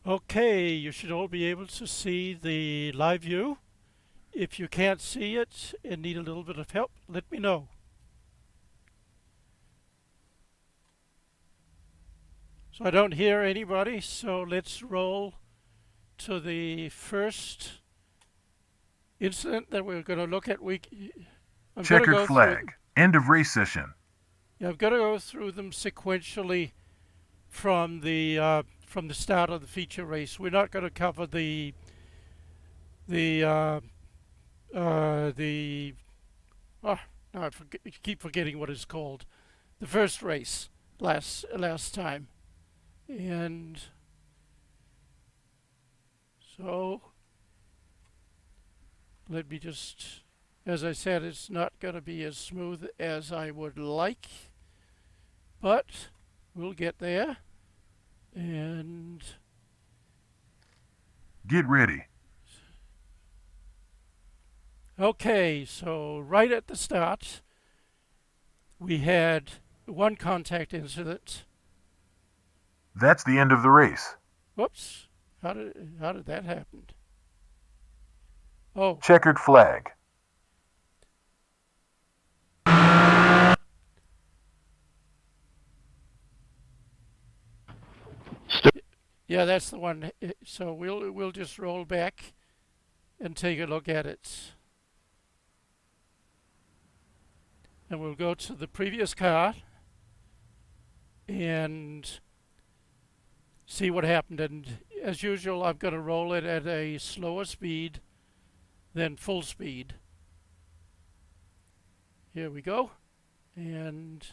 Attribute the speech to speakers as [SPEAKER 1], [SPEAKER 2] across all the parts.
[SPEAKER 1] Okay, you should all be able to see the live view. If you can't see it and need a little bit of help, let me know. So I don't hear anybody, so let's roll to the first incident that we're going to look at. I'm going to
[SPEAKER 2] Checkered
[SPEAKER 1] go through them.
[SPEAKER 2] flag. End of race session.
[SPEAKER 1] Yeah, I'm going to go through them sequentially from the start of the feature race. We're not going to cover the the oh, no, keep forgetting what it's called. The first race last time, and so let me just, as I said, it's not going to be as smooth as I would like, but we'll get there. And
[SPEAKER 2] Get ready.
[SPEAKER 1] okay, so right at the start, we had one contact incident.
[SPEAKER 2] That's the end of the race.
[SPEAKER 1] Whoops, how did that happen? Oh,
[SPEAKER 2] Checkered flag.
[SPEAKER 1] yeah, that's the one. So we'll just roll back and take a look at it. And we'll go to the previous car and see what happened. And as usual, I'm going to roll it at a slower speed than full speed. Here we go. And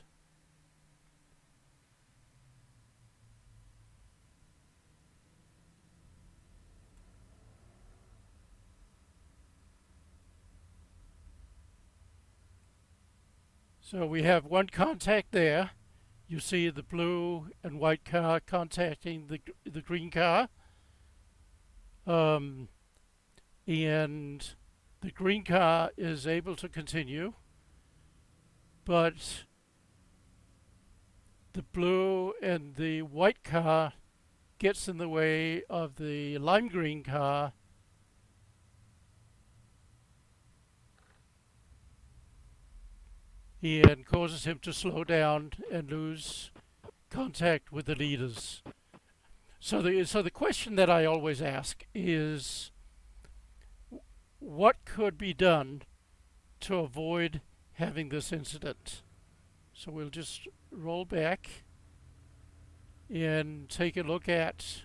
[SPEAKER 1] so we have one contact there. You see the blue and white car contacting the green car. Um, and the green car is able to continue, but the blue and the white car gets in the way of the lime green car and causes him to slow down and lose contact with the leaders. So the question that I always ask is, what could be done to avoid having this incident? So we'll just roll back and take a look at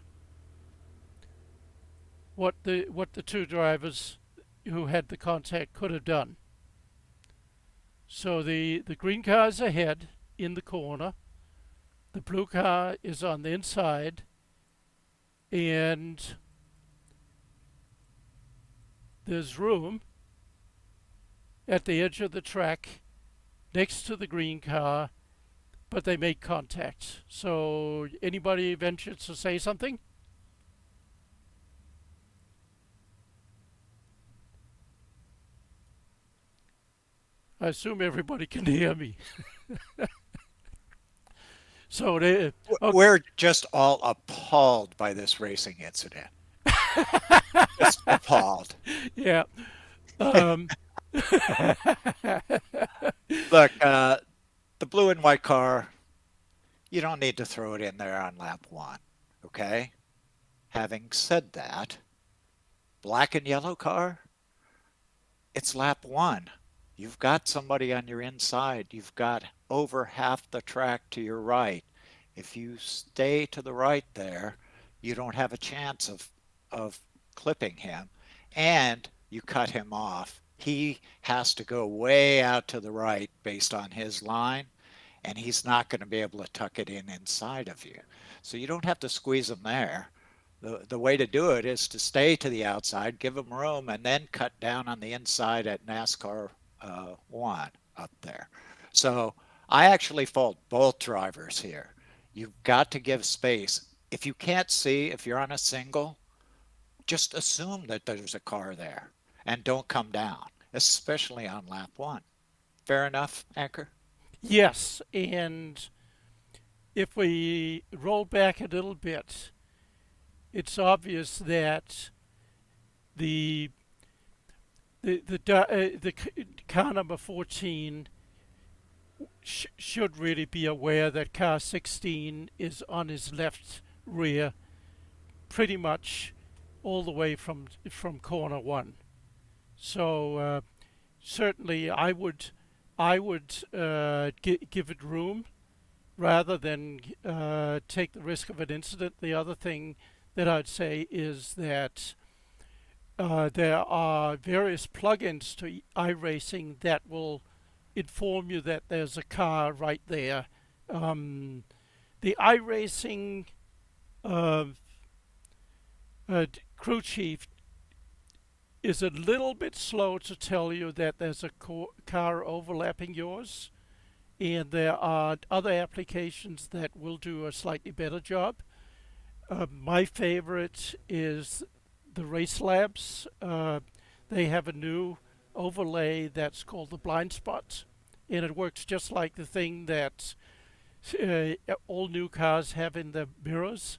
[SPEAKER 1] what the two drivers who had the contact could have done. So the green car is ahead in the corner, the blue car is on the inside, and there's room at the edge of the track next to the green car, but they make contact. So anybody venture to say something? I assume everybody can hear me. So they, okay,
[SPEAKER 3] We're just all appalled by this racing incident. Just appalled.
[SPEAKER 1] yeah. Um,
[SPEAKER 3] Look, the blue and white car, you don't need to throw it in there on lap one, okay? Having said that, black and yellow car, it's lap one. You've got somebody on your inside. You've got over half the track to your right. If you stay to the right there, you don't have a chance of clipping him, and you cut him off. He has to go way out to the right based on his line, and he's not going to be able to tuck it in inside of you. So you don't have to squeeze him there. The way to do it is to stay to the outside, give him room, and then cut down on the inside at NASCAR 1 up there. So I actually fault both drivers here. You've got to give space. If you can't see, if you're on a single, just assume that there's a car there and don't come down, especially on lap one. Fair enough, Anchor?
[SPEAKER 1] yes, and if we roll back a little bit, it's obvious that the the car number 14 should really be aware that car 16 is on his left rear, pretty much all the way from corner one. So certainly, I would give it room rather than take the risk of an incident. The other thing that I'd say is that there are various plugins to iRacing that will inform you that there's a car right there. Um, the iRacing uh, crew chief is a little bit slow to tell you that there's a car overlapping yours, and there are other applications that will do a slightly better job. My favorite is the Race Labs. They have a new overlay that's called the blind spot, and it works just like the thing that all new cars have in their mirrors.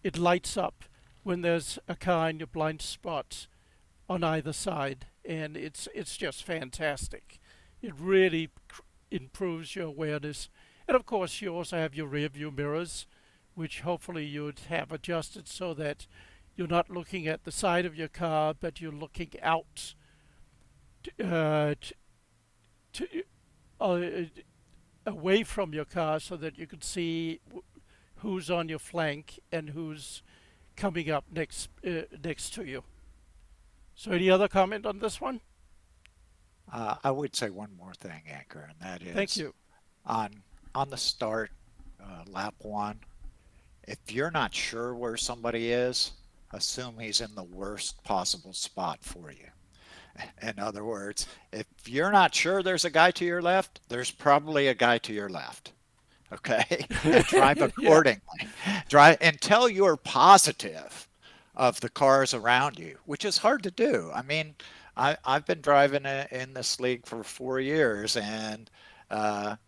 [SPEAKER 1] It lights up when there's a car in your blind spot on either side, and it's just fantastic. It really improves your awareness, and of course you also have your rear view mirrors, which hopefully you'd have adjusted so that you're not looking at the side of your car, but you're looking out to, uh, away from your car so that you can see who's on your flank and who's coming up next to you. So, any other comment on this one?
[SPEAKER 3] I would say one more thing, Anchor, and that
[SPEAKER 1] Thank
[SPEAKER 3] is
[SPEAKER 1] you.
[SPEAKER 3] on on the start, lap one. If you're not sure where somebody is, assume he's in the worst possible spot for you. In other words, if you're not sure there's a guy to your left, there's probably a guy to your left. Okay? And drive
[SPEAKER 1] Yeah.
[SPEAKER 3] accordingly. Drive until you're positive of the cars around you, which is hard to do. I mean, I've been driving in this league for 4 years, and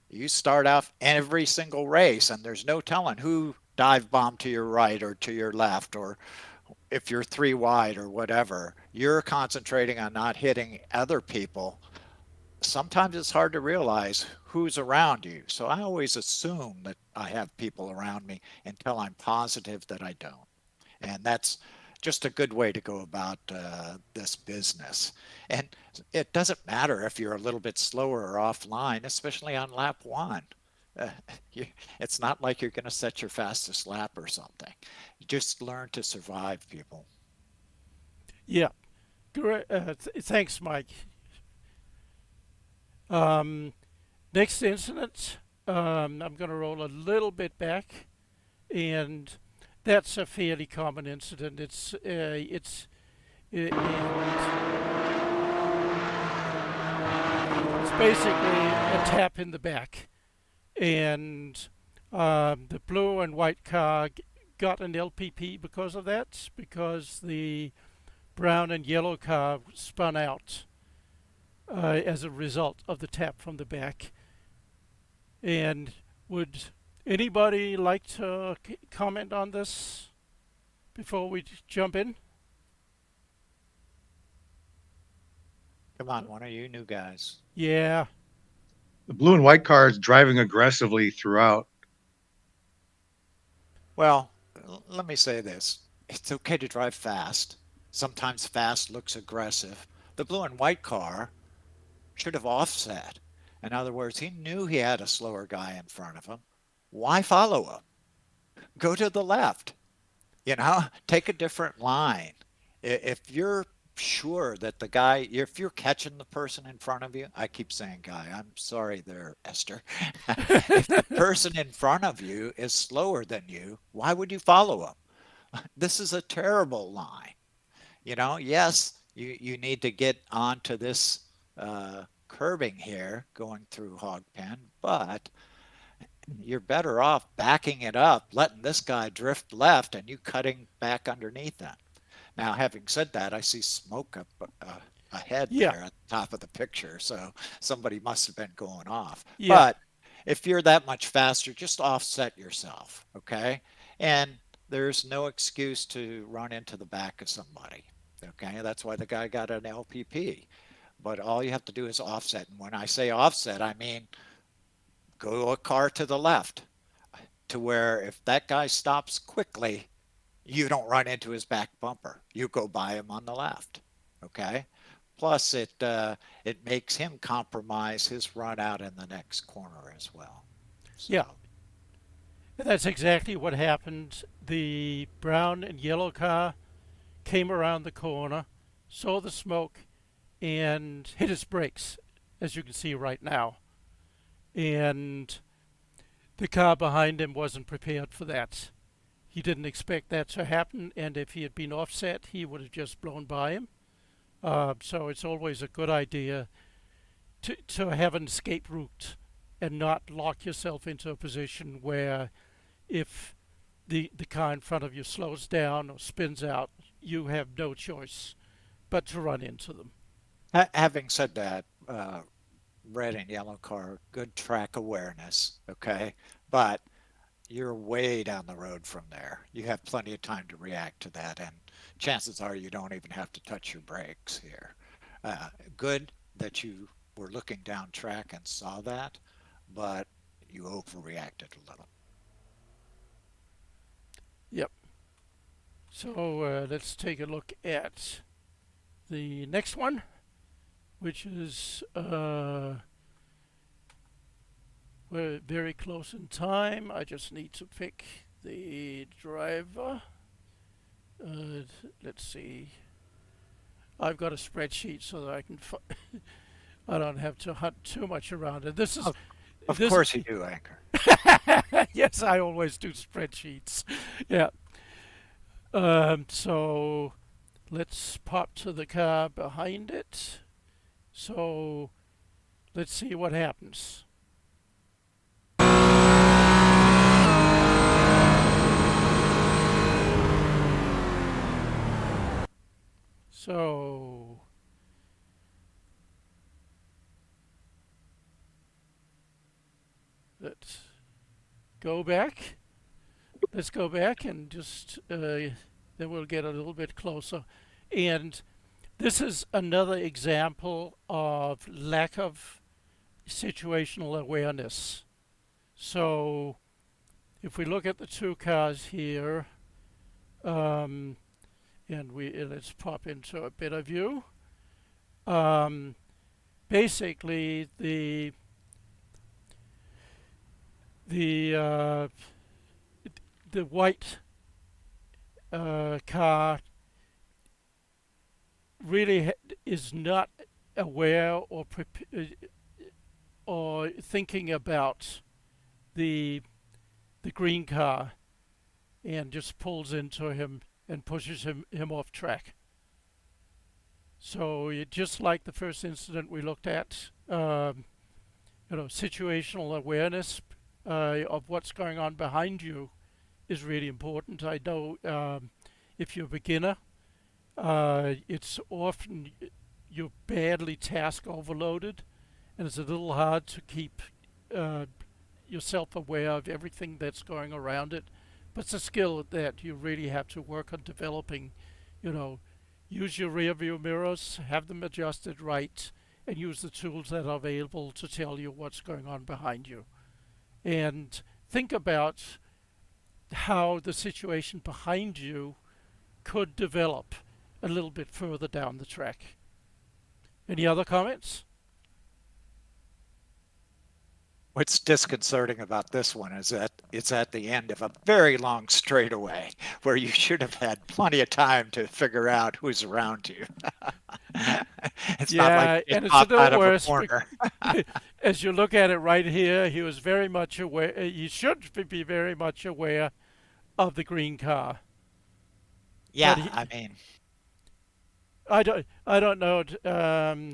[SPEAKER 3] you start off every single race, and there's no telling who dive bombed to your right or to your left, or if you're three wide or whatever. You're concentrating on not hitting other people. Sometimes it's hard to realize who's around you. So I always assume that I have people around me until I'm positive that I don't. And that's just a good way to go about this business. And it doesn't matter if you're a little bit slower or offline, especially on lap one. Uh, you, it's not like you're going to set your fastest lap or something. You just learn to survive, people.
[SPEAKER 1] Yeah. Great. Thanks, Mike. Um, Next incident, I'm going to roll a little bit back, and that's a fairly common incident. And it's basically a tap in the back, and the blue and white car got an LPP because of that, because the brown and yellow car spun out as a result of the tap from the back. And would anybody like to comment on this before we jump in?
[SPEAKER 3] Come on, one of you new guys.
[SPEAKER 1] Yeah,
[SPEAKER 4] The blue and white car is driving aggressively throughout.
[SPEAKER 3] Well, let me say this. It's okay to drive fast. Sometimes fast looks aggressive. The blue and white car should have offset. In other words, he knew he had a slower guy in front of him. Why follow him? Go to the left. Take a different line. If you're sure that the guy, if you're catching the person in front of you, I keep saying guy, I'm sorry there, Esther. If the person in front of you is slower than you, why would you follow him? This is a terrible line. Yes, you need to get onto this curbing here going through hog pen, but you're better off backing it up, letting this guy drift left and you cutting back underneath that. Now, having said that, I see smoke up ahead
[SPEAKER 1] yeah,
[SPEAKER 3] there at the top of the picture, so somebody must have been going off.
[SPEAKER 1] yeah,
[SPEAKER 3] But if you're that much faster, just offset yourself, okay? And there's no excuse to run into the back of somebody. Okay, that's why the guy got an LPP. But all you have to do is offset. And when I say offset, I mean go a car to the left to where if that guy stops quickly, you don't run into his back bumper. You go by him on the left. Okay. Plus, it makes him compromise his run out in the next corner as well. So,
[SPEAKER 1] Yeah, that's exactly what happened. The brown and yellow car came around the corner, saw the smoke, and hit his brakes, as you can see right now. And the car behind him wasn't prepared for that. He didn't expect that to happen, and if he had been offset, he would have just blown by him. So it's always a good idea to have an escape route and not lock yourself into a position where if the car in front of you slows down or spins out, you have no choice but to run into them.
[SPEAKER 3] having said that, red and yellow car, good track awareness. Okay. But you're way down the road from there. You have plenty of time to react to that, and chances are you don't even have to touch your brakes here. Good that you were looking down track and saw that, but you overreacted a little.
[SPEAKER 1] Yep. So let's take a look at the next one, which is we're very close in time. I just need to pick the driver. Uh, let's see. I've got a spreadsheet so that I can. I don't have to hunt too much around it. This is
[SPEAKER 3] Of
[SPEAKER 1] this.
[SPEAKER 3] course you do, Anchor.
[SPEAKER 1] Yes, I always do spreadsheets. Yeah. So let's pop to the car behind it. So let's see what happens. So let's go back. Let's go back and just then we'll get a little bit closer. And this is another example of lack of situational awareness. So if we look at the two cars here, um, and let's pop into a better view. Basically, the uh, the white car really is not aware or thinking about the the green car and just pulls into him and pushes him off track. So just like the first incident we looked at, situational awareness of what's going on behind you is really important. I know if you're a beginner, it's often you're badly task overloaded, and it's a little hard to keep uh, yourself aware of everything that's going around it. But it's a skill that you really have to work on developing. You know, use your rear view mirrors, have them adjusted right, and use the tools that are available to tell you what's going on behind you. And think about how the situation behind you could develop a little bit further down the track. Any other comments?
[SPEAKER 3] What's disconcerting about this one is that it's at the end of a very long straightaway where you should have had plenty of time to figure out who's around you. It's not
[SPEAKER 1] Yeah,
[SPEAKER 3] like you
[SPEAKER 1] and it's a
[SPEAKER 3] pop out
[SPEAKER 1] little
[SPEAKER 3] of a
[SPEAKER 1] worse
[SPEAKER 3] corner.
[SPEAKER 1] as you look at it right here. He was very much aware. He should be very much aware of the green car, but
[SPEAKER 3] Yeah,
[SPEAKER 1] he,
[SPEAKER 3] I mean,
[SPEAKER 1] I don't know.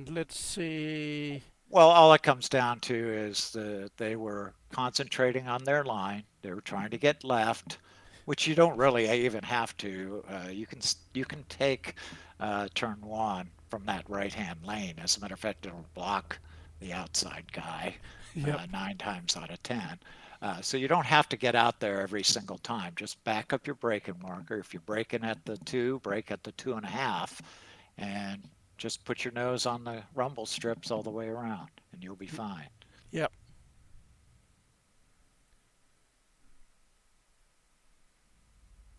[SPEAKER 1] Let's see.
[SPEAKER 3] well, all it comes down to is that they were concentrating on their line. They were trying to get left, which you don't really even have to. You can take turn one from that right-hand lane. As a matter of fact, it'll block the outside guy
[SPEAKER 1] Yep.
[SPEAKER 3] 9 times out of 10. So you don't have to get out there every single time. Just back up your braking marker. If you're braking at the 2, brake at the 2.5, and just put your nose on the rumble strips all the way around, and you'll be fine.
[SPEAKER 1] Yep.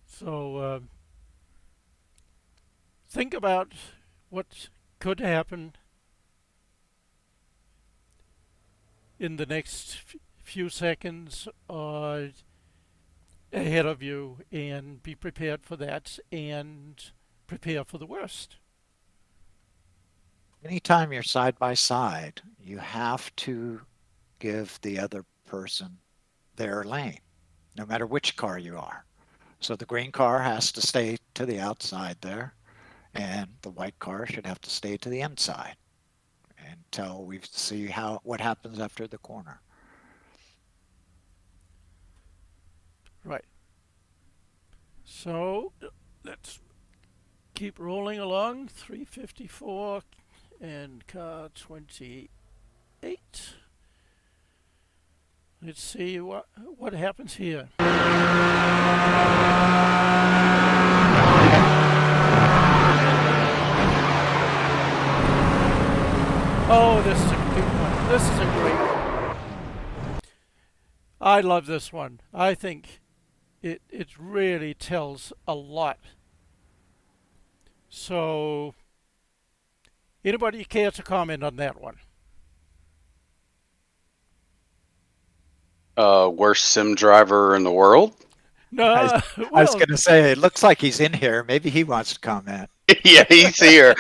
[SPEAKER 1] So think about what could happen in the next few seconds ahead of you, and be prepared for that, and prepare for the worst.
[SPEAKER 3] Anytime you're side by side, you have to give the other person their lane, no matter which car you are. So the green car has to stay to the outside there, and the white car should have to stay to the inside until we see what happens after the corner.
[SPEAKER 1] Right. So let's keep rolling along. 354 and car 28. Let's see what happens here. Oh, this is a great one. This is a great one. I love this one. I think it really tells a lot. So, anybody care to comment on that one?
[SPEAKER 5] Worst sim driver in the world?
[SPEAKER 1] No,
[SPEAKER 3] I was going to say, it looks like he's in here. Maybe he wants to comment.
[SPEAKER 5] Yeah, he's here.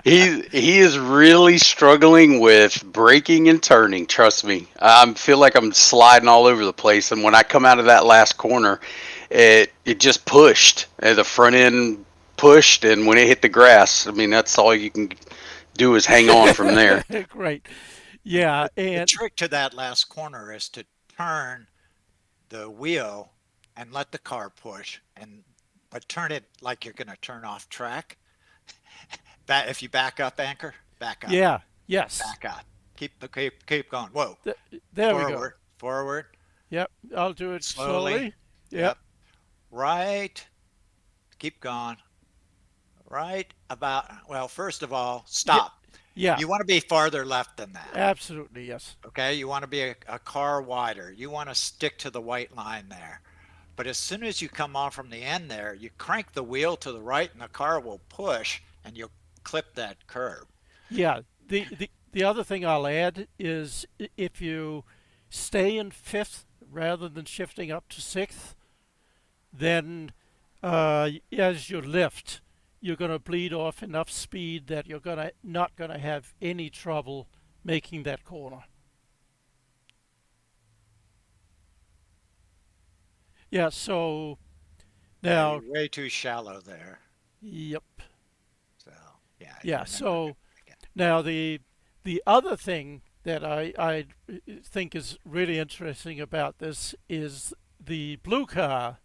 [SPEAKER 5] He is really struggling with braking and turning. Trust me, I feel like I'm sliding all over the place. And when I come out of that last corner, it just pushed. The front end pushed, and when it hit the grass, I mean that's all you can do is hang on from there.
[SPEAKER 1] Great. Yeah,
[SPEAKER 3] The
[SPEAKER 1] and
[SPEAKER 3] trick to that last corner is to turn the wheel and let the car push, but turn it like you're going to turn off track. If you back up, anchor, back up.
[SPEAKER 1] yeah, yes.
[SPEAKER 3] Back up. Keep going. Whoa.
[SPEAKER 1] There
[SPEAKER 3] forward,
[SPEAKER 1] we go.
[SPEAKER 3] Forward.
[SPEAKER 1] Yep, I'll do it
[SPEAKER 3] Slowly.
[SPEAKER 1] slowly. Yep.
[SPEAKER 3] Right. Keep going. Right about. Well, first of all, stop.
[SPEAKER 1] Yeah,
[SPEAKER 3] You want to be farther left than that.
[SPEAKER 1] absolutely, yes.
[SPEAKER 3] Okay. You want to be a car wider. You want to stick to the white line there. But as soon as you come off from the end there, you crank the wheel to the right and the car will push and you'll clip that curb.
[SPEAKER 1] Yeah, the other thing I'll add is if you stay in fifth rather than shifting up to sixth, then as you lift, you're going to bleed off enough speed that you're not going to have any trouble making that corner. Yeah, so now,
[SPEAKER 3] You're way too shallow there.
[SPEAKER 1] yep.
[SPEAKER 3] So yeah.
[SPEAKER 1] Yeah,
[SPEAKER 3] remember
[SPEAKER 1] so
[SPEAKER 3] that.
[SPEAKER 1] now the other thing that I think is really interesting about this is the blue car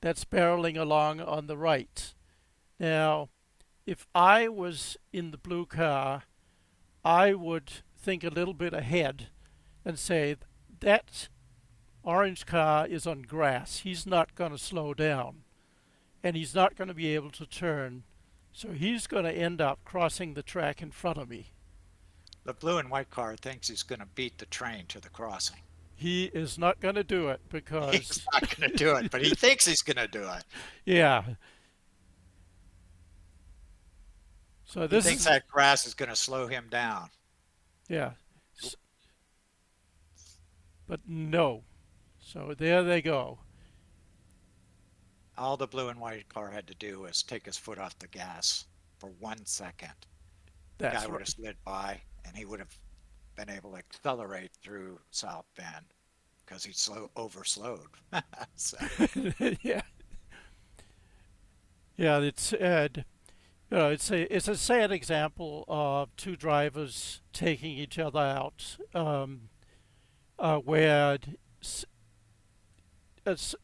[SPEAKER 1] that's barreling along on the right. Now, if I was in the blue car, I would think a little bit ahead and say that orange car is on grass. He's not going to slow down, and he's not going to be able to turn. So he's going to end up crossing the track in front of me.
[SPEAKER 3] The blue and white car thinks he's going to beat the train to the crossing.
[SPEAKER 1] He is not going to do it because
[SPEAKER 3] He's not going to do it, but he thinks he's going to do it.
[SPEAKER 1] yeah. So
[SPEAKER 3] He
[SPEAKER 1] this
[SPEAKER 3] thinks
[SPEAKER 1] is
[SPEAKER 3] that grass is going to slow him down.
[SPEAKER 1] yeah. But no. So there they go.
[SPEAKER 3] All the blue and white car had to do was take his foot off the gas for 1 second. The
[SPEAKER 1] That's
[SPEAKER 3] guy would
[SPEAKER 1] right.
[SPEAKER 3] have slid by, and he would have been able to accelerate through South Bend because he overslowed. So,
[SPEAKER 1] Yeah. Yeah, it's it's a sad example of two drivers taking each other out, where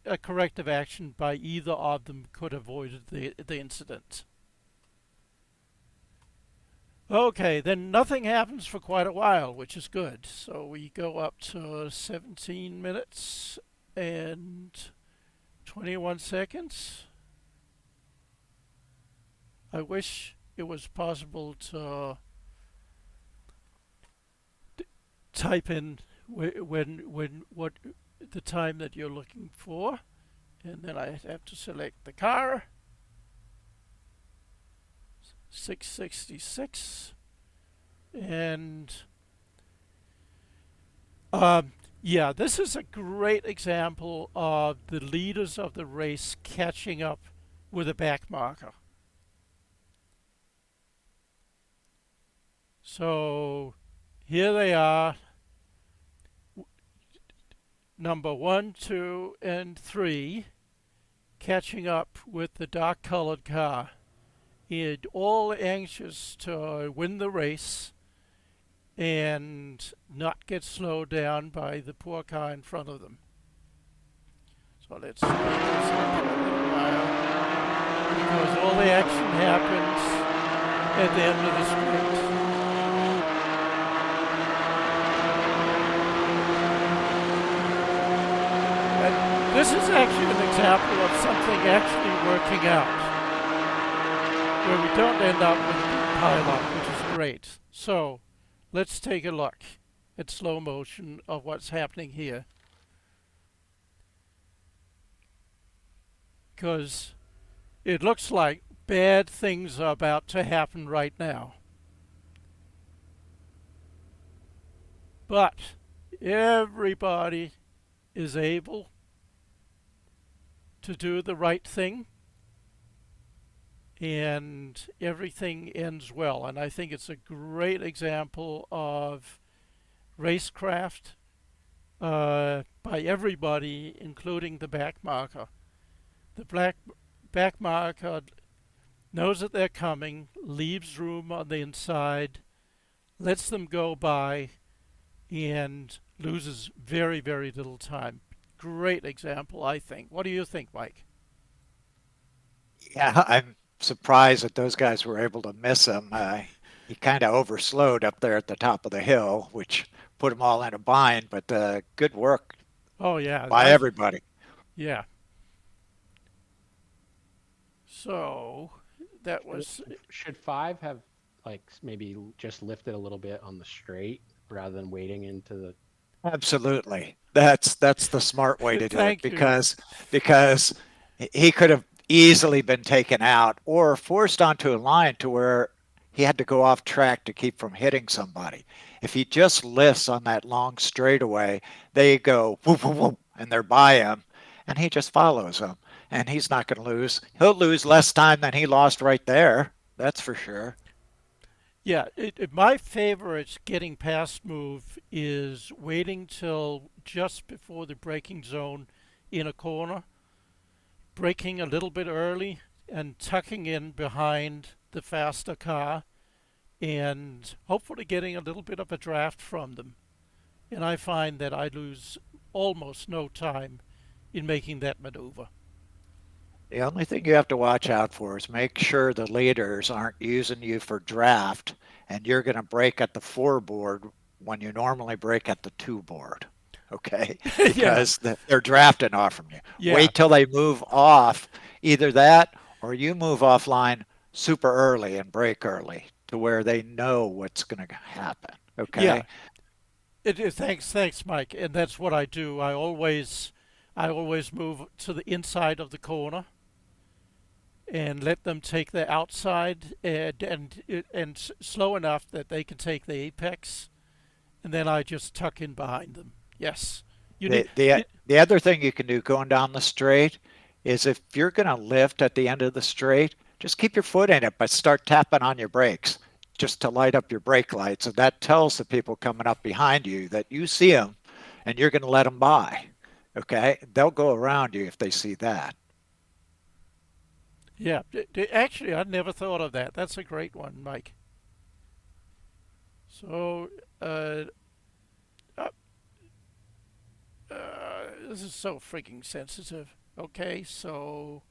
[SPEAKER 1] a corrective action by either of them could have avoided the incident. Okay, then nothing happens for quite a while, which is good. So we go up to 17 minutes and 21 seconds. I wish it was possible to type in when what the time that you're looking for, and then I have to select the car. 666, and yeah, this is a great example of the leaders of the race catching up with a back marker. So here they are, number 1, 2, and 3, catching up with the dark colored car, and all anxious to win the race and not get slowed down by the poor car in front of them. So let's speed this up for a little while, because all the action happens at the end of the straight. And this is actually an example of something actually working out, where we don't end up with a big pile-up, which is great. So let's take a look at slow motion of what's happening here. Because it looks like bad things are about to happen right now. But everybody is able to do the right thing, and everything ends well. And I think it's a great example of racecraft by everybody, including the back marker. The back marker knows that they're coming, leaves room on the inside, lets them go by, and loses very, very little time. Great example, I think. What do you think, Mike?
[SPEAKER 3] Yeah, I'm surprised that those guys were able to miss him. He kind of overslowed up there at the top of the hill, which put them all in a bind. But good work
[SPEAKER 1] Oh yeah,
[SPEAKER 3] by everybody.
[SPEAKER 1] yeah. So that was
[SPEAKER 6] Should 5 have maybe just lifted a little bit on the straight rather than waiting into the?
[SPEAKER 3] Absolutely. That's the smart way to do it,
[SPEAKER 1] Thank you.
[SPEAKER 3] because he could have easily been taken out or forced onto a line to where he had to go off track to keep from hitting somebody. If he just lifts on that long straightaway, they go whoop, whoop, whoop, and they're by him, and he just follows them. And he's not going to lose. He'll lose less time than he lost right there. That's for sure.
[SPEAKER 1] Yeah, my favorite getting past move is waiting till just before the braking zone in a corner, braking a little bit early and tucking in behind the faster car, and hopefully getting a little bit of a draft from them. And I find that I lose almost no time in making that maneuver.
[SPEAKER 3] The only thing you have to watch out for is make sure the leaders aren't using you for draft and you're going to brake at the 4 board when you normally brake at the 2 board. Okay? Because they're drafting off from you.
[SPEAKER 1] Yeah.
[SPEAKER 3] Wait till they move off. Either that or you move offline super early and brake early to where they know what's going to happen. Okay?
[SPEAKER 1] Yeah. Thanks, Mike. And that's what I do. I always move to the inside of the corner and let them take the outside and slow enough that they can take the apex, and then I just tuck in behind them. Yes.
[SPEAKER 3] The other thing you can do going down the straight is if you're going to lift at the end of the straight, just keep your foot in it, but start tapping on your brakes just to light up your brake lights. And that tells the people coming up behind you that you see them and you're going to let them by. Okay? They'll go around you if they see that.
[SPEAKER 1] Yeah. Actually, I never thought of that. That's a great one, Mike. So, this is so freaking sensitive. Okay, so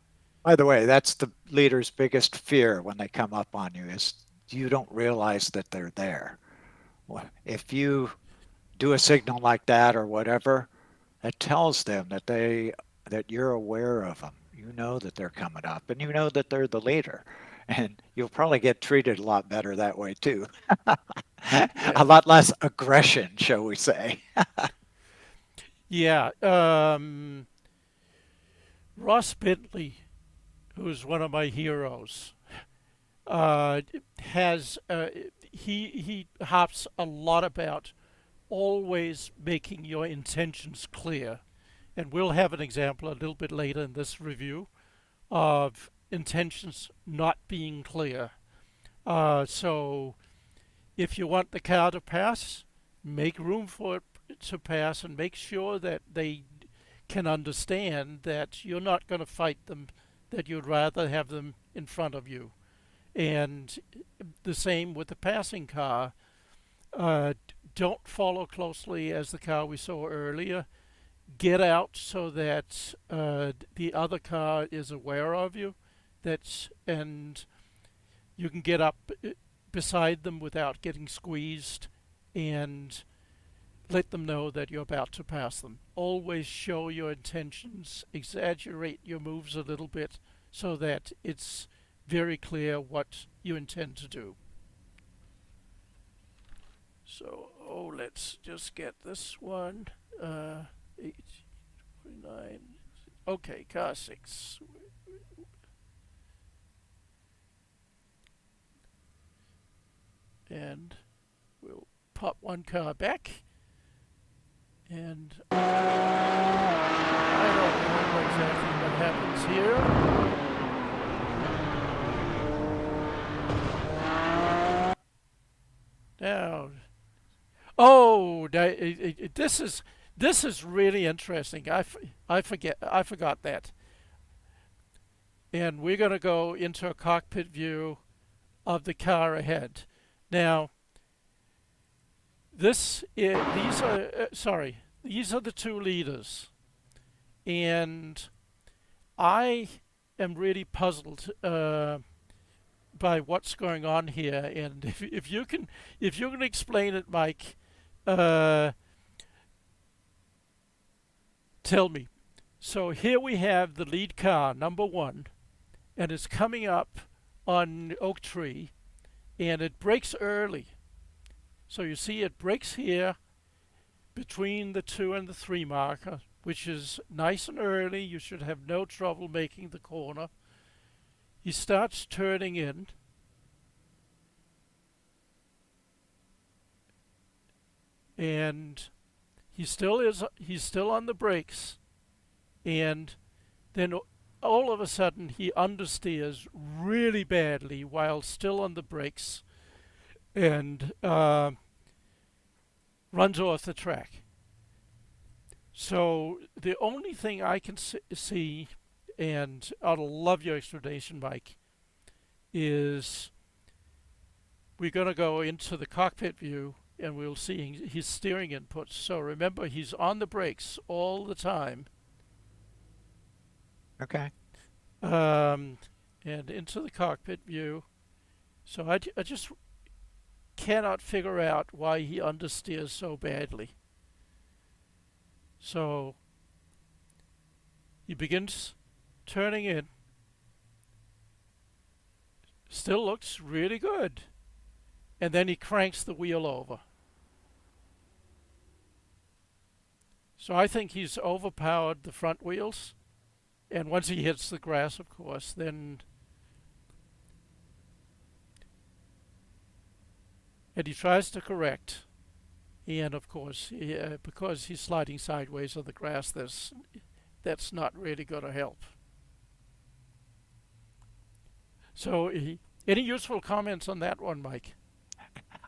[SPEAKER 3] By the way, that's the leader's biggest fear when they come up on you is you don't realize that they're there. If you do a signal like that or whatever, it tells them that you're aware of them. You know that they're coming up, and you know that they're the leader, and you'll probably get treated a lot better that way too. A lot less aggression, shall we say?
[SPEAKER 1] Yeah. Ross Bentley, who's one of my heroes, has he harps a lot about always making your intentions clear, and we'll have an example a little bit later in this review of intentions not being clear. So if you want the car to pass, make room for it to pass and make sure that they can understand that you're not going to fight them, that you'd rather have them in front of you. And the same with the passing car. Uh, don't follow closely as the car we saw earlier. Get out so that the other car is aware of you. And you can get up beside them without getting squeezed, and let them know that you're about to pass them. Always show your intentions, exaggerate your moves a little bit so that it's very clear what you intend to do. So, let's just get this one. 849. Okay, car 6. And we'll pop one car back. And I don't remember exactly what happens here. Now, this is really interesting. I forgot that. And we're going to go into a cockpit view of the car ahead. Now, these are the two leaders, and I am really puzzled by what's going on here. And if you can explain it, Mike, tell me. So here we have the lead car, number 1, and it's coming up on Oak Tree, and it brakes early. So you see it brakes here between the 2 and the 3 marker, which is nice and early. You should have no trouble making the corner. He starts turning in. And he's still on the brakes. And then all of a sudden he understeers really badly while still on the brakes, and runs off the track. So the only thing I can see, and I'd love your explanation, Mike, is we're going to go into the cockpit view and we'll see his steering inputs. So remember, he's on the brakes all the time.
[SPEAKER 3] Okay.
[SPEAKER 1] And into the cockpit view. So I just cannot figure out why he understeers so badly. So he begins turning in. Still looks really good. And then he cranks the wheel over. So I think he's overpowered the front wheels. And once he hits the grass, of course, then... And he tries to correct. And of course, because he's sliding sideways on the grass, that's not really going to help. So, any useful comments on that one, Mike?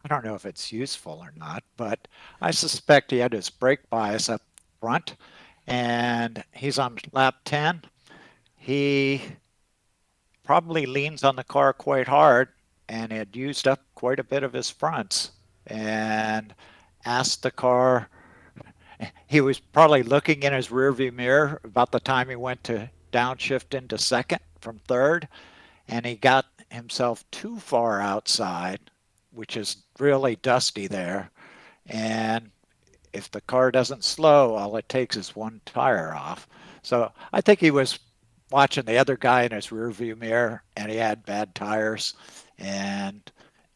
[SPEAKER 3] I don't know if it's useful or not, but I suspect he had his brake bias up front, and he's on lap 10. He probably leans on the car quite hard and had used up quite a bit of his fronts, and asked the car. He was probably looking in his rearview mirror about the time he went to downshift into second from third, and he got himself too far outside, which is really dusty there. And if the car doesn't slow, all it takes is one tire off. So I think he was watching the other guy in his rearview mirror, and he had bad tires and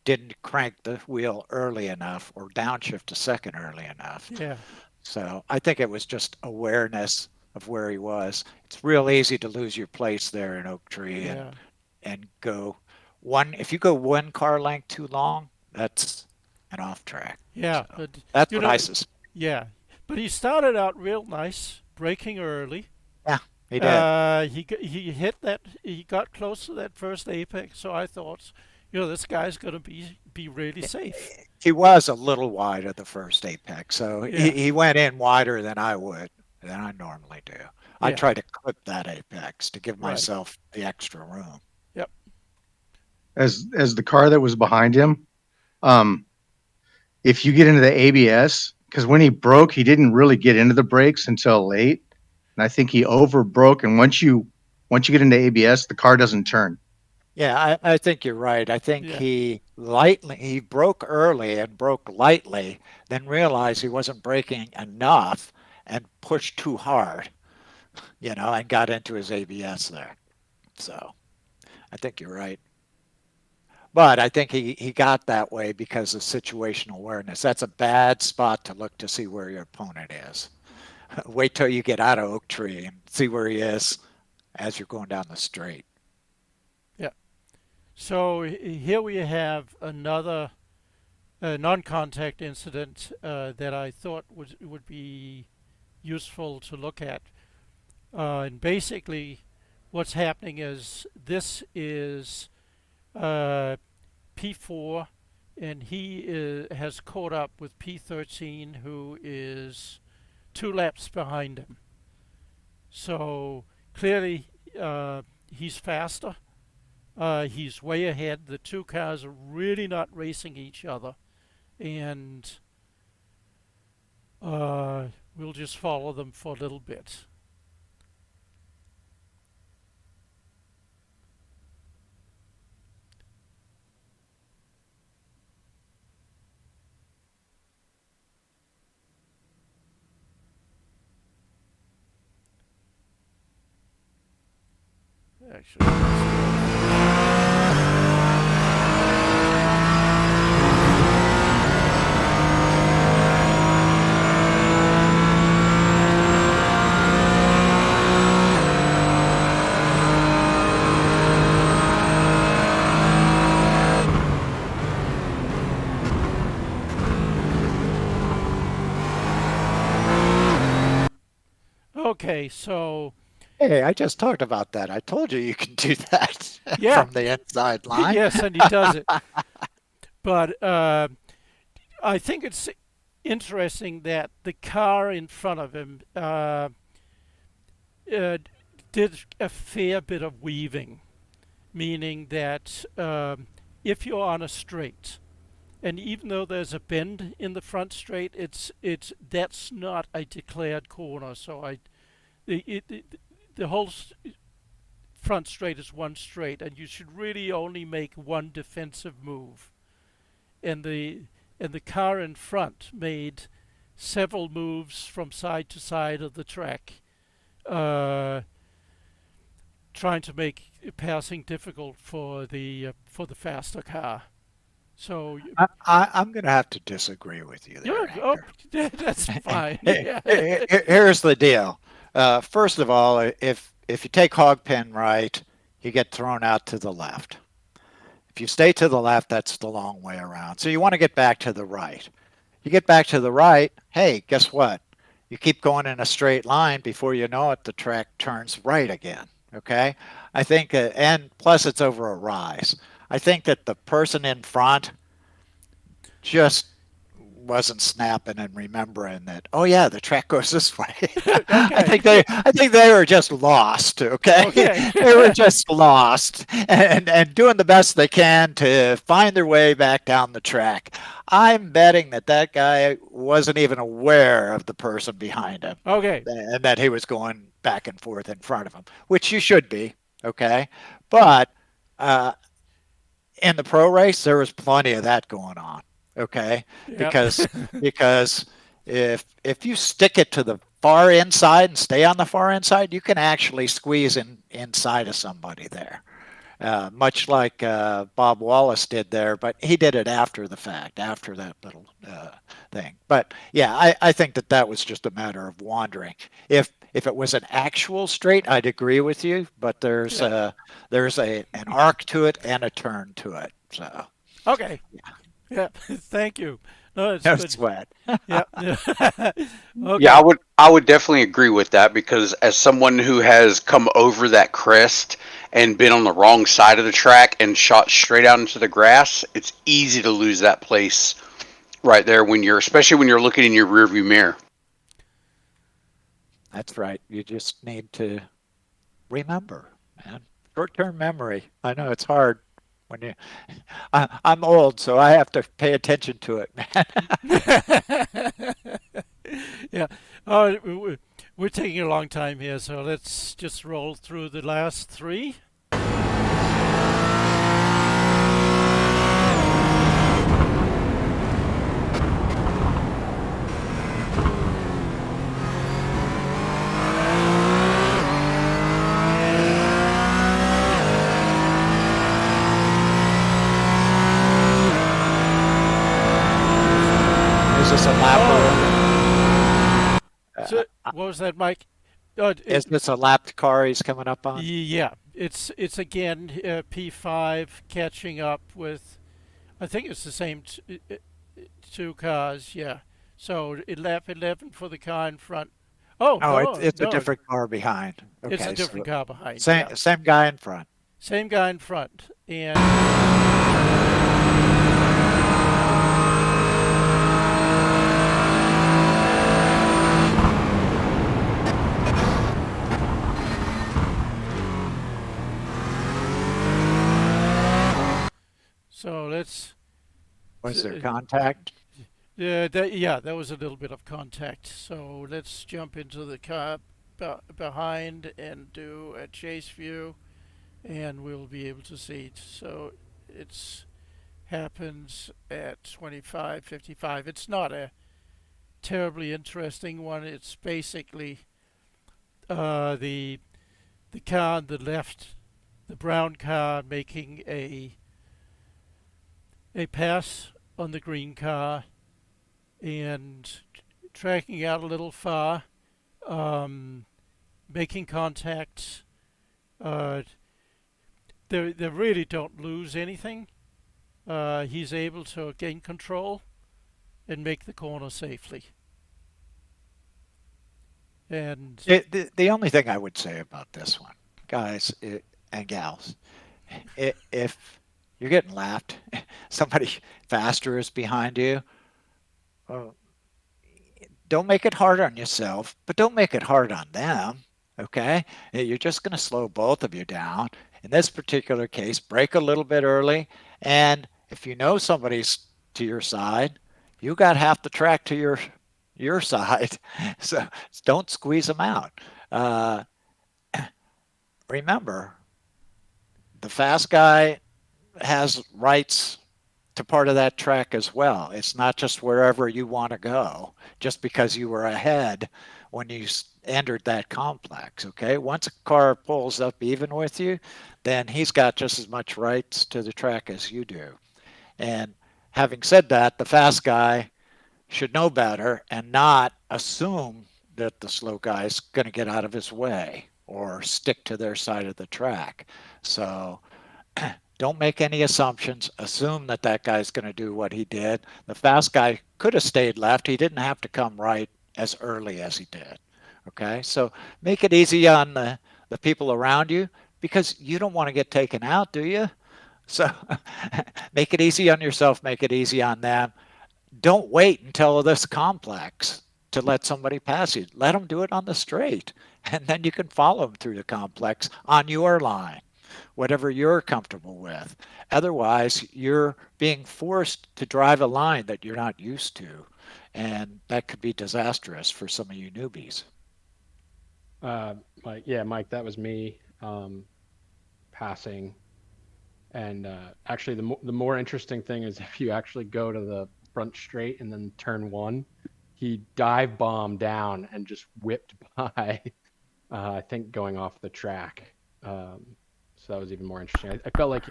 [SPEAKER 3] didn't crank the wheel early enough or downshift a second early enough.
[SPEAKER 1] Yeah.
[SPEAKER 3] So I think it was just awareness of where he was. It's real easy to lose your place there in Oak Tree
[SPEAKER 1] Yeah.
[SPEAKER 3] and go one. If you go one car length too long, that's an off track.
[SPEAKER 1] Yeah.
[SPEAKER 3] So
[SPEAKER 1] But
[SPEAKER 3] that's
[SPEAKER 1] you
[SPEAKER 3] what
[SPEAKER 1] know,
[SPEAKER 3] I suspect.
[SPEAKER 1] yeah. But he started out real nice, braking early.
[SPEAKER 3] Yeah, he did.
[SPEAKER 1] He hit that. He got close to that first apex. So I thought, this guy's gonna be really safe.
[SPEAKER 3] He was a little wide at the first apex, so
[SPEAKER 1] Yeah.
[SPEAKER 3] he went in wider than I would, than I normally do. I
[SPEAKER 1] Yeah.
[SPEAKER 3] try to clip that apex to give
[SPEAKER 1] Right.
[SPEAKER 3] myself the extra room.
[SPEAKER 1] Yep.
[SPEAKER 4] As the car that was behind him, um, if you get into the ABS, because when he broke, he didn't really get into the brakes until late, and I think he over broke. And once you get into ABS, the car doesn't turn.
[SPEAKER 3] Yeah, I think you're right. I think
[SPEAKER 1] Yeah.
[SPEAKER 3] he broke early and broke lightly, then realized he wasn't braking enough and pushed too hard, and got into his ABS there. So I think you're right. But I think he got that way because of situational awareness. That's a bad spot to look to see where your opponent is. Wait till you get out of Oak Tree and see where he is as you're going down the straight.
[SPEAKER 1] Yeah. So here we have another non-contact incident that I thought would be useful to look at. And basically, what's happening is this is P4, and he has caught up with P13, who is 2 laps behind him. So clearly, he's faster. He's way ahead. The two cars are really not racing each other, and we'll just follow them for a little bit. Actually, okay, so
[SPEAKER 3] Hey, I just talked about that. I told you can do that
[SPEAKER 1] yeah,
[SPEAKER 3] from the inside line.
[SPEAKER 1] yes, and he does it. But I think it's interesting that the car in front of him did a fair bit of weaving, meaning that if you're on a straight, and even though there's a bend in the front straight, that's not a declared corner. So the whole front straight is one straight, and you should really only make one defensive move. And the car in front made several moves from side to side of the track, trying to make passing difficult for the faster car. So
[SPEAKER 3] I'm going to have to disagree with you there, Hector.
[SPEAKER 1] that's fine. Yeah.
[SPEAKER 3] Here's the deal. First of all, if you take hog pen right, you get thrown out to the left. If you stay to the left, that's the long way around. So you want to get back to the right. You get back to the right, hey, guess what? You keep going in a straight line, before you know it, the track turns right again. Okay? I think, and plus it's over a rise. I think that the person in front just wasn't snapping and remembering that, oh yeah, the track goes this way. I think they were just lost. Okay? They were just lost and doing the best they can to find their way back down the track. I'm betting that guy wasn't even aware of the person behind him.
[SPEAKER 1] Okay.
[SPEAKER 3] And that he was going back and forth in front of him, which you should be. Okay? But in the pro race, there was plenty of that going on. Okay,
[SPEAKER 1] Yep.
[SPEAKER 3] because if you stick it to the far inside and stay on the far inside, you can actually squeeze inside of somebody there. Much like Bob Wallace did there, but he did it after the fact, after that little thing. But yeah, I think that was just a matter of wandering. If it was an actual straight, I'd agree with you. But there's
[SPEAKER 1] Yeah.
[SPEAKER 3] an arc to it and a turn to it. So
[SPEAKER 1] Okay. Yeah. Thank you. No, it's
[SPEAKER 3] no
[SPEAKER 1] good.
[SPEAKER 3] sweat.
[SPEAKER 1] Yeah. Okay.
[SPEAKER 5] Yeah, I would definitely agree with that because as someone who has come over that crest and been on the wrong side of the track and shot straight out into the grass, it's easy to lose that place right there especially when you're looking in your rearview mirror.
[SPEAKER 3] That's right. You just need to remember, man. Short-term memory. I know it's hard when you. I'm old, so I have to pay attention to it, man.
[SPEAKER 1] Yeah. Oh, we're taking a long time here, so let's just roll through the last three.
[SPEAKER 3] Is this a lap?
[SPEAKER 1] So, what was that, Mike? Oh,
[SPEAKER 3] Is this a lapped car he's coming up on?
[SPEAKER 1] yeah. It's again P5 catching up with. I think it's the same two cars. Yeah. So lap 11 for the car in front. Oh
[SPEAKER 3] Oh,
[SPEAKER 1] no,
[SPEAKER 3] it's a
[SPEAKER 1] no,
[SPEAKER 3] different car behind.
[SPEAKER 1] it's a
[SPEAKER 3] Okay,
[SPEAKER 1] different
[SPEAKER 3] so
[SPEAKER 1] car behind.
[SPEAKER 3] same
[SPEAKER 1] Yeah.
[SPEAKER 3] same guy in front.
[SPEAKER 1] Same guy in front, and so let's.
[SPEAKER 3] Was there contact?
[SPEAKER 1] Yeah, that was a little bit of contact. So let's jump into the car behind and do a chase view, and we'll be able to see it. So it's happens at 25:55. It's not a terribly interesting one. It's basically the car on the left, the brown car, making a pass on the green car and tracking out a little far, um, making contact. Uh, they really don't lose anything. He's able to gain control and make the corner safely. And
[SPEAKER 3] The only thing I would say about this one, guys and gals, if you're getting lapped, somebody faster is behind you. Well, don't make it hard on yourself, but don't make it hard on them. Okay, you're just going to slow both of you down. In this particular case, brake a little bit early, and if you know somebody's to your side, you got half the track to your side, so don't squeeze them out. Uh, remember, the fast guy has rights to part of that track as well. It's not just wherever you want to go, just because you were ahead when you entered that complex. Okay, once a car pulls up even with you, then he's got just as much rights to the track as you do. And having said that, the fast guy should know better and not assume that the slow guy is going to get out of his way or stick to their side of the track. So don't make any assumptions. Assume that that guy's going to do what he did. The fast guy could have stayed left. He didn't have to come right as early as he did. Okay, so make it easy on the people around you because you don't want to get taken out, do you? So make it easy on yourself, make it easy on them. Don't wait until this complex to let somebody pass you. Let them do it on the straight, and then you can follow them through the complex on your line, whatever you're comfortable with. Otherwise, you're being forced to drive a line that you're not used to, and that could be disastrous for some of you newbies.
[SPEAKER 6] Mike, that was me passing And actually, the more interesting thing is if you actually go to the front straight and then turn one, he dive bombed down and just whipped by. I think going off the track. So that was even more interesting. I felt like,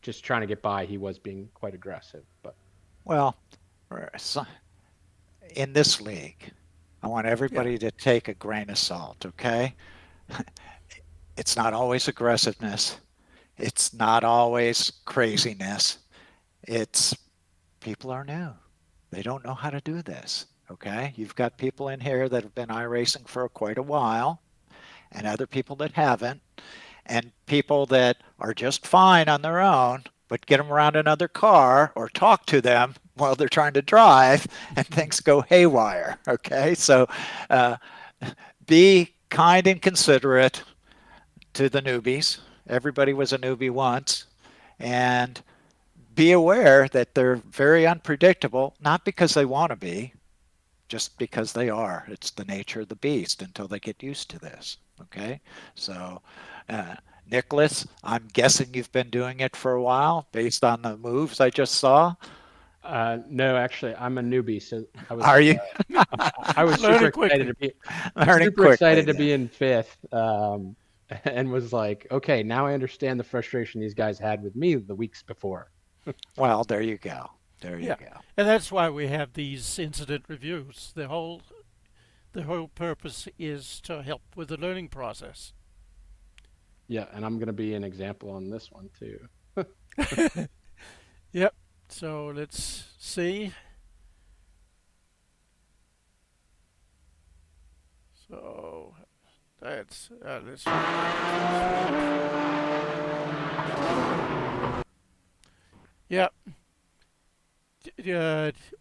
[SPEAKER 6] just trying to get by, he was being quite aggressive. But
[SPEAKER 3] Well, in this league, I want everybody to take a grain of salt, okay? It's not always aggressiveness. It's not always craziness. It's people are new. They don't know how to do this, okay? You've got people in here that have been iRacing for quite a while and other people that haven't, and people that are just fine on their own, but get them around another car or talk to them while they're trying to drive and things go haywire, okay? So be kind and considerate to the newbies. Everybody was a newbie once. And be aware that they're very unpredictable, not because they want to be, just because they are. It's the nature of the beast until they get used to this. Okay? So, Nicholas, I'm guessing you've been doing it for a while based on the moves I just saw.
[SPEAKER 6] No, actually, I'm a newbie, so
[SPEAKER 3] Are you?
[SPEAKER 6] I was super excited to be excited to be in fifth, and was like, okay, now I understand the frustration these guys had with me the weeks before.
[SPEAKER 3] Well, there you go. There you go.
[SPEAKER 1] And that's why we have these incident reviews. The whole purpose is to help with the learning process.
[SPEAKER 6] Yeah, and I'm going to be an example on this one too.
[SPEAKER 1] Yep. So let's see. So that's yep.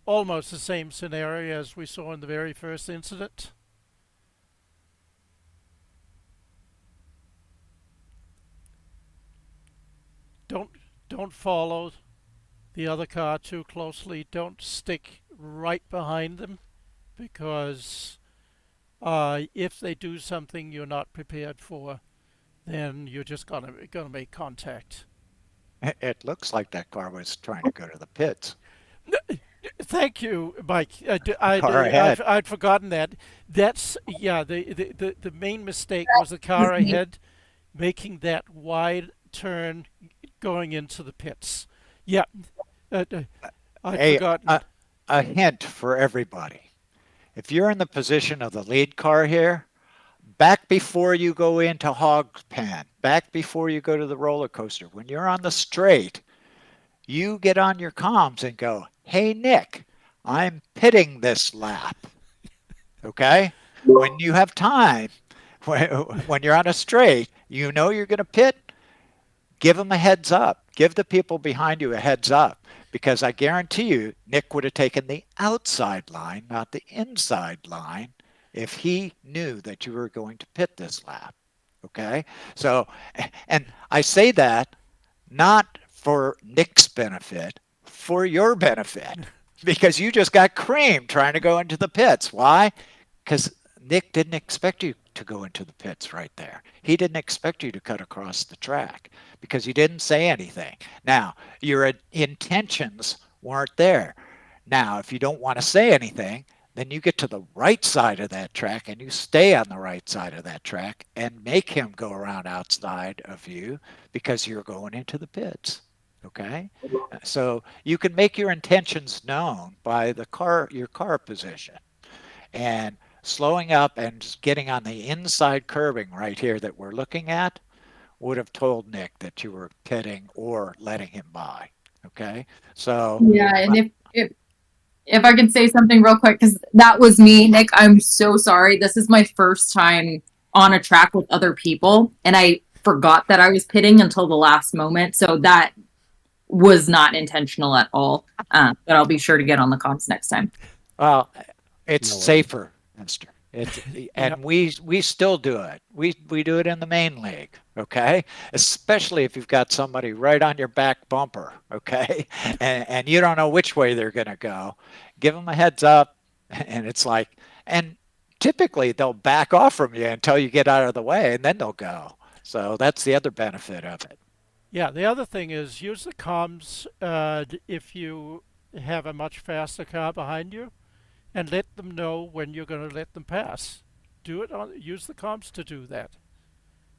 [SPEAKER 1] Almost the same scenario as we saw in the very first incident. Don't follow the other car too closely. Don't stick right behind them, because if they do something you're not prepared for, then you're just gonna make contact.
[SPEAKER 3] It looks like that car was trying to go to the pits.
[SPEAKER 1] Thank you, Mike.
[SPEAKER 3] Car ahead.
[SPEAKER 1] I'd forgotten that. That's the main mistake was the car ahead making that wide turn going into the pits. Yeah, I'd forgotten.
[SPEAKER 3] A hint for everybody. If you're in the position of the lead car here, back before you go into hog pen, back before you go to the roller coaster, when you're on the straight, you get on your comms and go, hey, Nick, I'm pitting this lap. Okay? When you have time, when you're on a straight, you know you're going to pit, give them a heads up. Give the people behind you a heads up, because I guarantee you Nick would have taken the outside line, not the inside line, if he knew that you were going to pit this lap. Okay? So, and I say that not for Nick's benefit, for your benefit, because you just got creamed trying to go into the pits. Why? Because Nick didn't expect you to go into the pits right there. He didn't expect you to cut across the track because you didn't say anything. Now, your intentions weren't there. Now, if you don't want to say anything, then you get to the right side of that track and you stay on the right side of that track and make him go around outside of you because you're going into the pits. Okay? So you can make your intentions known by your car position. And slowing up and just getting on the inside curbing right here that we're looking at would have told Nick that you were pitting or letting him by. Okay? So
[SPEAKER 7] yeah, and if I can say something real quick, because that was me, Nick, I'm so sorry. This is my first time on a track with other people, and I forgot that I was pitting until the last moment. So that was not intentional at all. But I'll be sure to get on the comms next time.
[SPEAKER 3] Well, it's safer, Mister. And we still do it. We do it in the main league, okay? Especially if you've got somebody right on your back bumper, okay? And you don't know which way they're going to go. Give them a heads up, and it's like, and typically they'll back off from you until you get out of the way, and then they'll go. So that's the other benefit of it.
[SPEAKER 1] Yeah, the other thing is use the comms if you have a much faster car behind you, and let them know when you're going to let them pass. Use the comms to do that.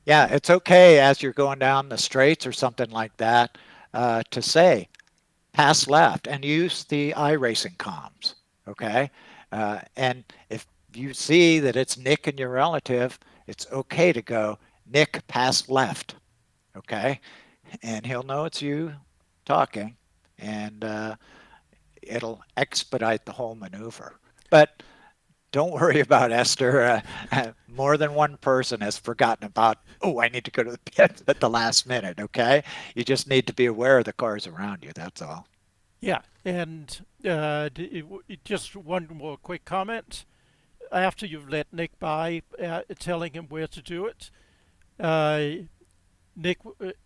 [SPEAKER 3] Yeah, it's okay as you're going down the straights or something like that to say pass left and use the iRacing comms. Okay, and if you see that it's Nick and your relative, it's okay to go Nick pass left. Okay, and he'll know it's you talking, and it'll expedite the whole maneuver. But don't worry about Esther. More than one person has forgotten about, oh, I need to go to the pit at the last minute, okay? You just need to be aware of the cars around you, that's all.
[SPEAKER 1] Yeah, and just one more quick comment. After you've let Nick by, telling him where to do it, Nick,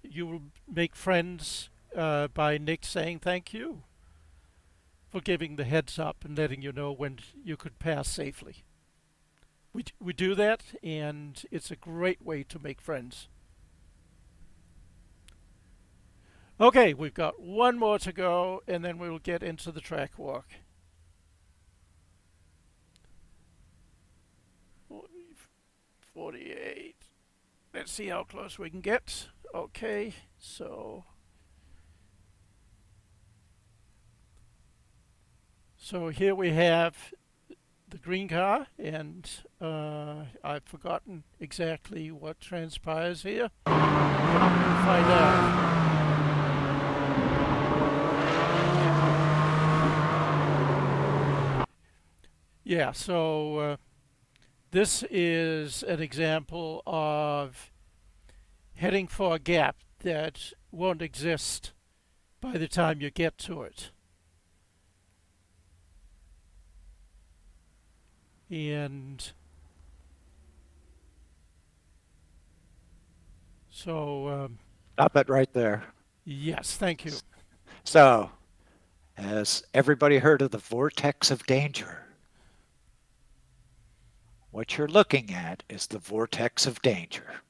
[SPEAKER 1] you will make friends by Nick saying thank you for giving the heads up and letting you know when you could pass safely. We do that, and it's a great way to make friends. Okay, we've got one more to go, and then we'll get into the track walk. 48. Let's see how close we can get. Okay, so here we have the green car, and I've forgotten exactly what transpires here. We'll find out. Yeah, so this is an example of heading for a gap that won't exist by the time you get to it. And so,
[SPEAKER 3] Stop it right there.
[SPEAKER 1] yes, thank you.
[SPEAKER 3] So, has everybody heard of the vortex of danger? What you're looking at is the vortex of danger.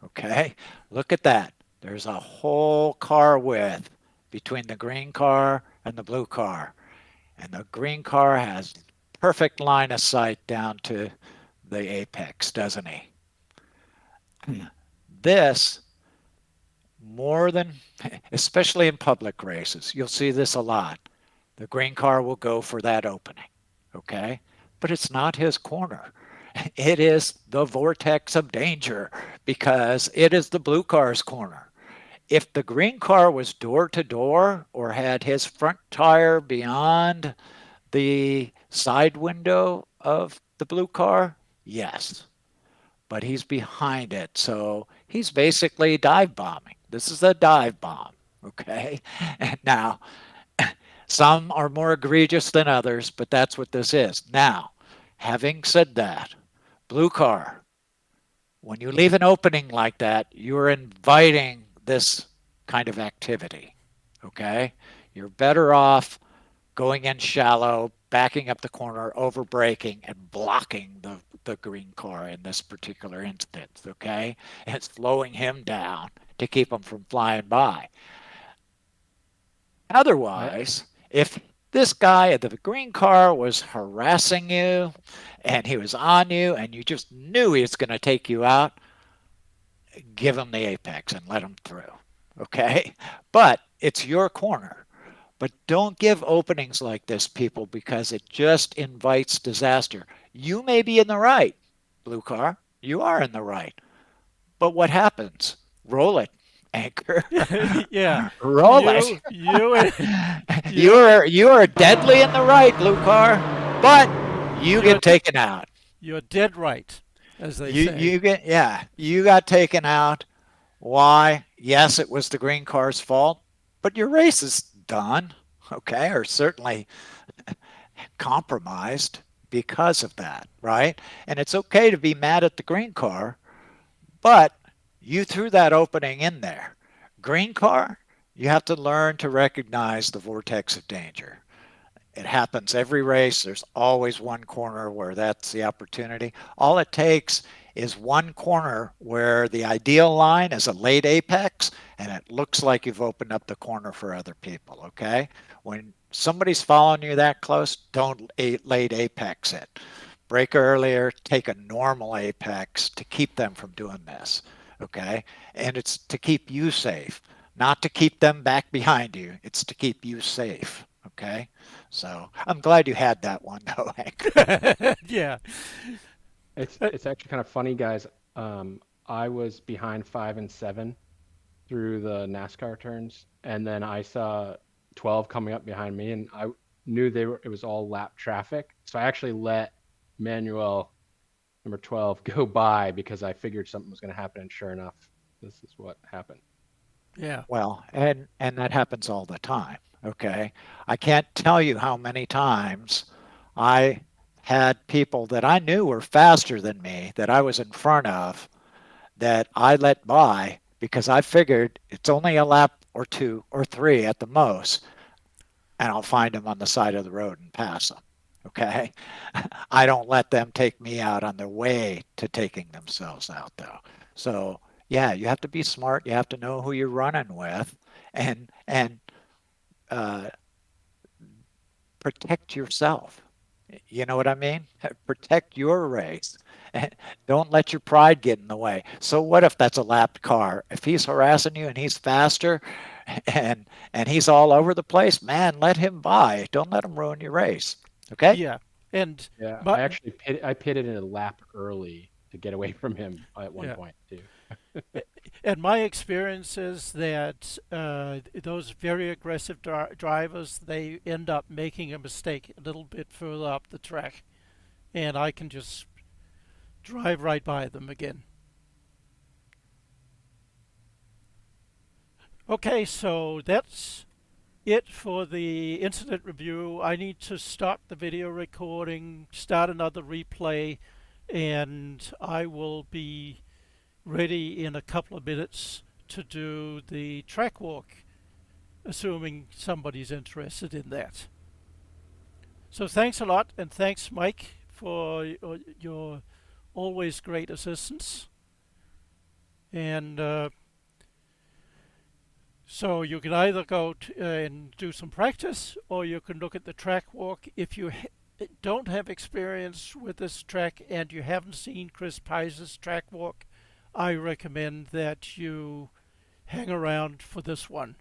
[SPEAKER 3] Okay? Look at that. There's a whole car width between the green car and the blue car. And the green car has perfect line of sight down to the apex, doesn't he? This, more than, especially in public races, you'll see this a lot. The green car will go for that opening, okay? But it's not his corner. It is the vortex of danger because it is the blue car's corner. If the green car was door to door or had his front tire beyond the side window of the blue car, yes. But he's behind it, so he's basically dive bombing. This is a dive bomb, okay? Now, some are more egregious than others, but that's what this is. Now, having said that, blue car, when you leave an opening like that, you're inviting this kind of activity, okay? You're better off going in shallow, backing up the corner, over braking, and blocking the green car in this particular instance, okay? And slowing him down to keep him from flying by. Otherwise, if this guy at the green car was harassing you and he was on you and you just knew he was going to take you out, give him the apex and let him through, okay? But it's your corner. But don't give openings like this, people, because it just invites disaster. You may be in the right, blue car. You are in the right. But what happens? Roll it, anchor.
[SPEAKER 1] Yeah.
[SPEAKER 3] Roll it. You are deadly in the right, blue car, but you get taken out.
[SPEAKER 1] You're dead right, as they say.
[SPEAKER 3] You got taken out. Why? Yes, it was the green car's fault, but your race is done, okay, or certainly compromised because of that, right? And it's okay to be mad at the green car, but you threw that opening in there. Green car, you have to learn to recognize the vortex of danger. It happens every race. There's always one corner where that's the opportunity. All it takes is one corner where the ideal line is a late apex and it looks like you've opened up the corner for other people, okay? When somebody's following you that close, don't late apex it. Break earlier, take a normal apex to keep them from doing this, okay? And it's to keep you safe, not to keep them back behind you. It's to keep you safe, okay? So I'm glad you had that one though, Hank.
[SPEAKER 1] Yeah.
[SPEAKER 6] It's actually kind of funny, guys. I was behind 5 and 7 through the NASCAR turns, and then I saw 12 coming up behind me, and I knew it was all lap traffic. So I actually let Manuel number 12 go by because I figured something was going to happen, and sure enough, this is what happened.
[SPEAKER 1] Yeah.
[SPEAKER 3] Well, and that happens all the time, okay? I can't tell you how many times I had people that I knew were faster than me that I was in front of that I let by because I figured it's only a lap or two or three at the most, and I'll find them on the side of the road and pass them. Okay. I don't let them take me out on their way to taking themselves out, though. So, yeah, you have to be smart. You have to know who you're running with and uh, protect yourself. You know what I mean? Protect your race. Don't let your pride get in the way. So what if that's a lapped car? If he's harassing you and he's faster and he's all over the place, man, let him by. Don't let him ruin your race. Okay?
[SPEAKER 1] Yeah. And
[SPEAKER 6] Yeah,
[SPEAKER 1] but
[SPEAKER 6] I actually pitted in a lap early to get away from him at one
[SPEAKER 1] yeah.
[SPEAKER 6] point too.
[SPEAKER 1] And my experience is that those very aggressive drivers, they end up making a mistake a little bit further up the track, and I can just drive right by them again. Okay, so that's it for the incident review. I need to stop the video recording, start another replay, and I will be ready in a couple of minutes to do the track walk, assuming somebody's interested in that. So thanks a lot, and thanks, Mike, for your always great assistance. And so you can either go and do some practice, or you can look at the track walk. If you don't have experience with this track and you haven't seen Chris Pice's track walk, I recommend that you hang around for this one.